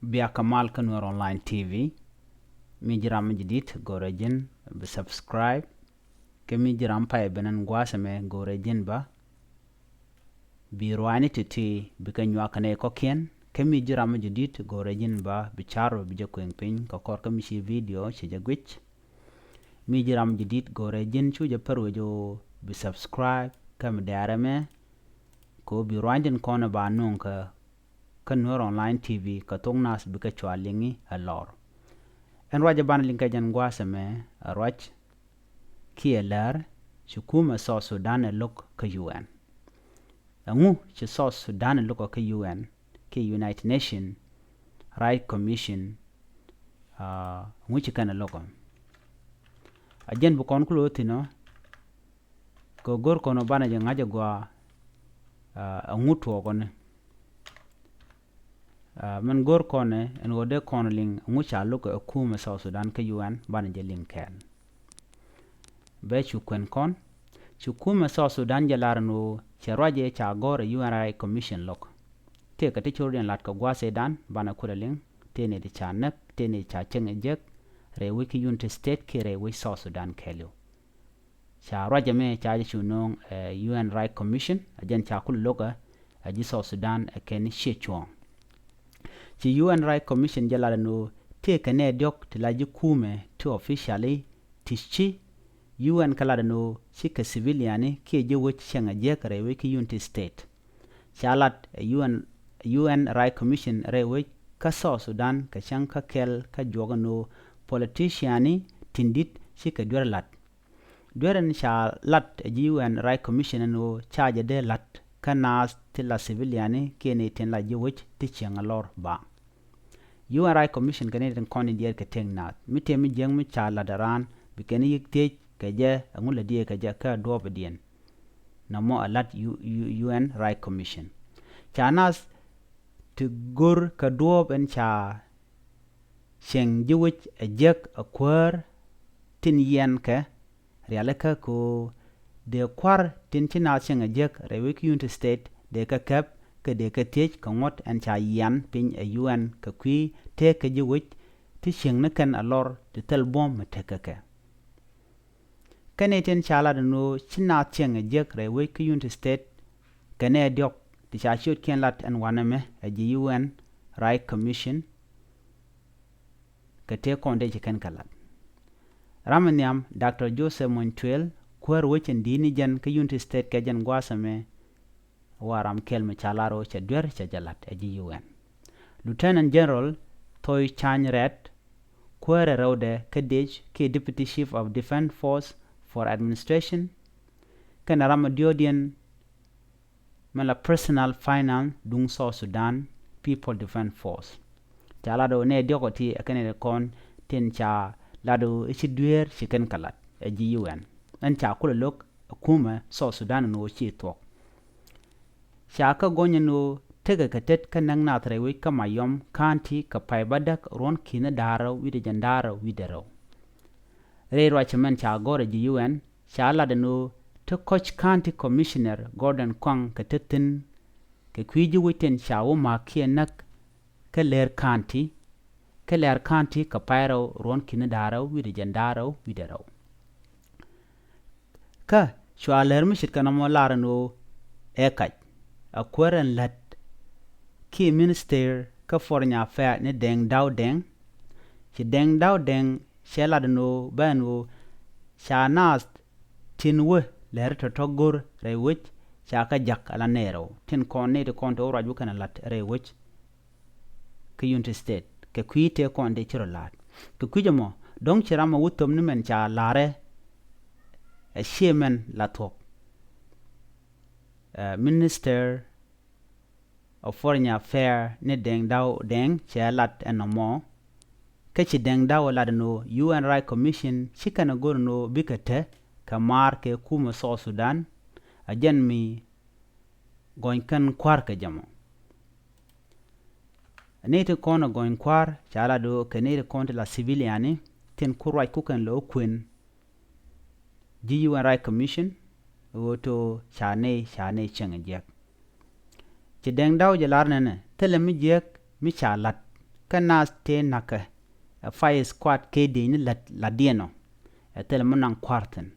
بيا كمال كنور أونلاين تي في ميجرام جديد غورجين بسبسكرايب كمي جرام باي بنن غواسمه غورجين با بيرواني تتي بكنيوا كني كوكين كمي جرام جديد غورجين با بيچارو بيجكوين بين كوكور كمشي فيديو شجاغويت مي جرام جديد غورجين شو جبروجو بسبسكرايب كم دارمه ko biroandin kona ba nunka kanur online tv ka thoknath bika chwalingi alor en waje ban linka jan gwasame arwach ki läär kuumɛ South Sudan lok ka UN angu ci South Sudan lok ka UN ki United Nation Right Commission ngu ci kana loko ajen bu kon kulo tino ko gor kono bana je ngaje gwa angut wogone man gor kone en wode konling ngu cha loko kuumɛ South Sudan ka UN bana je linken be chukwen kon kuumɛ South Sudan jalarno cheraje cha gore UN Right Commission Lo te ka te chordian lat ka gwase dan bana kulaling tene de chanak tene cha chengejek re wiki unit state ke re wi South Sudan kelo cha raja me cha chunong UN Right Commission ajen cha kul loga aji South Sudan ken shechong ci UN Right Commission jalarno te ka ne diok tilaji kuumɛ to officially tichi UN kaladano chika civiliani ke je wech changa je kare wiki unity state chalat UN Right Commission rewe ka South Sudan ka chanka kel ka jogano politiciani tindit chika dwerlat dweren chalat UN Right Commission no charge de lat kanas tilla civiliani ke ne ten la je wech ti changa lor ba UN Right Commission kaneten koni dier ka tengnat mitemi jeng mi chala daran bikeni yikte kaje angula die kaje ka dobe dien namo alat UN Right Commission chanas to gur ka dob en cha sheng jiwich ajek akwar tin yen ka realaka ko de kwar tin china sheng ajek rewik unity state de ka kap ka de ka tej ka ngot en cha yan pin a UN ka kwi te ka jiwich ti sheng na kan alor ti tel bom matakaka kaneten chala no china chenge jek re we ki unity state kane diok ti cha shot ken lat en waname a UN Right Commission kate konde ken kalat ramanyam Dr. Joseph Montwell kwar wechen dini jan ki unity state ke jan gwasame waram kelme chalaro cha dwer cha jalat a UN Lieutenant General Toy Chanyret kware rode kadej ke Deputy Chief of Defense Force for administration kana ramadiodian mala personal finance dung South Sudan People Defense Force chalado ne diokoti akane kon ten cha lado ichidwer chiken kalat a UN an cha kulok kuumɛ South Sudan no chitok chaka gonyano tega katet kanang na trewe kamayom kanti kapai badak ron kina daro wide jandaro widero Rero chaman cha gore ji UN cha ladano to Coach County Commissioner Gordon Kwang katetin ke kwiji witen cha wo makie nak ke läär county ka pairo ron kin daro wide jandaro widero ka chwa läär mishit kana mo larano ekaj akwaren lat ki minister ka fornya fa ne deng daw deng ci deng daw deng sheladno banu shanas tinwe ler to togor rewich chaka jak ala nero tin konne de konto raju kana lat rewich ke unity state ke kwite konde chiro lat ke kujamo dong chirama wutom ni men cha lare a shemen latok Minister of Foreign Affairs ne deng daw deng chelat enomo kachi deng daw ladno UN Right Commission chikana gorno bikate kamar ke kuumɛ South Sudan ajen mi goinkan kwar ka jamo nete kono goin kwar chala do kenete konte la civiliani ten kurwaj kukan lo kwen UN Right Commission woto chane chenge jek ci deng daw jalar nene tele mi jek mi chalat kanas te naka fire squad ke de ni la dieno tel munang kwarten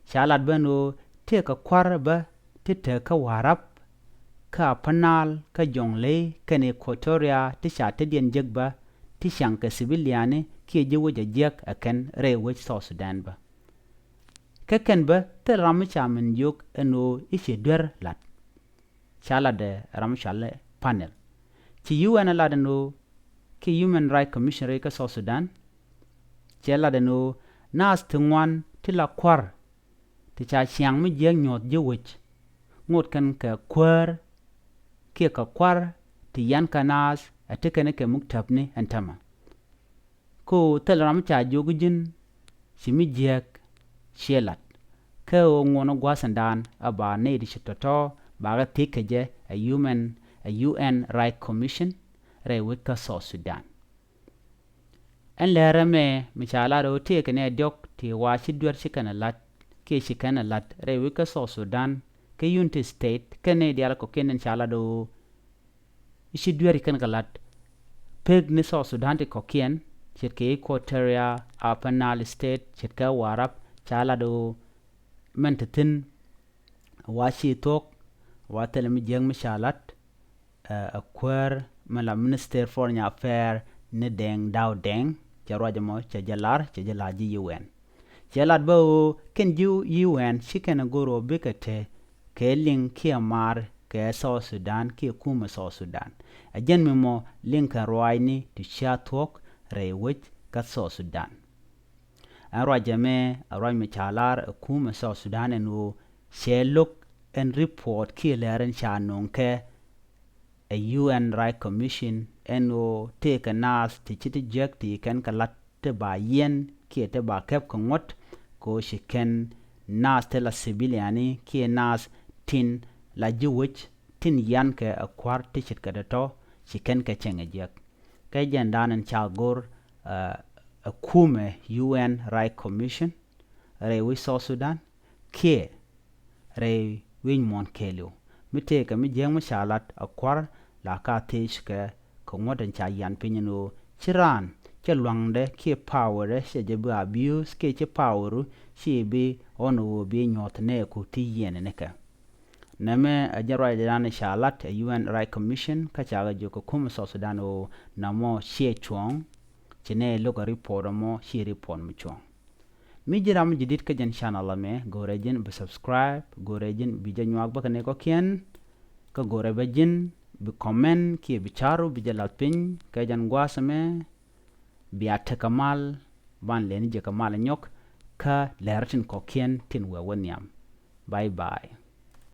shalat bano te ka kwar ba te ka warap ka panal ka jongle ka ne kotoria te sha te dien jegba ti shanka civiliane ke je woja jek akan rewe South Sudan ba keken ba te ramchamen yok eno ishe dwer lat chala de ramchale panel ti UN la de no ki UN Right Commision Lo South Sudan chala de no nas tungwan ti la kwar ti cha chiang mi je nyot je wich ngot kan ka kwar ke ka kwar ti yan kanas atekene ke muktabni antama ko tel ramcha jogujin simi jek shelat ke o ngono gwasandan aba ne di shitoto baga tikeje a UN Right Commission rewika South Sudan en lere me michala ro tekene dok ti wa shidwer shikana lat ke shikana lat rewika South Sudan ke Unity State kene diala ko kenen chala do shidwer kan galat peg ni South Sudan ti kokien chitke Equatoria Apanal State chitka warap chala do mentatin washi tok watel mi jeng mishalat akwer mala Minister for Foreign Affairs ne deng daw deng jarwaje mo jalaji UN jalat bo ken UN shikena goro bikete ke link kiamar ke South Sudan ki kuumɛ South Sudan ajen memo linka roini ti shatok rewich ka South Sudan arwajame arwaj chalar kuumɛ South Sudan eno shelok en report ki leren chanon ke a UN Right Commission eno take nas ti chiti jek ti ken kalat te ba yen ki te ba kep ko ngot ko shiken nas te la civiliani ki nas tin la jiwich tin yan ke akwar ti chit ka to shiken ke chenge jek ke jendanen chagor a kuumɛ UN Right Commission rewi South Sudan ke re win mon kelio mi te ka mi jeng mishalat akwar la ka tish ke ko ngoden cha yan pinyino chiran ke lwangde ke power se je bu abuse ke che power si bi ono bi nyot ne ku ti yen ne ka name ajara de shalat UN Right Commission ka cha ga ko kuumɛ South Sudan o namo she chong chene loka report mo shi report mo chong mi jiram jidit ka jan channel me gorejin be subscribe gorejin bi janwag ba ne ko kien ka gore bejin bi comment ki bi charu bi jalal pin ka jan gwasame bi atakamal ban len je kamal nyok ka lertin ko kien tin we wonyam bye bye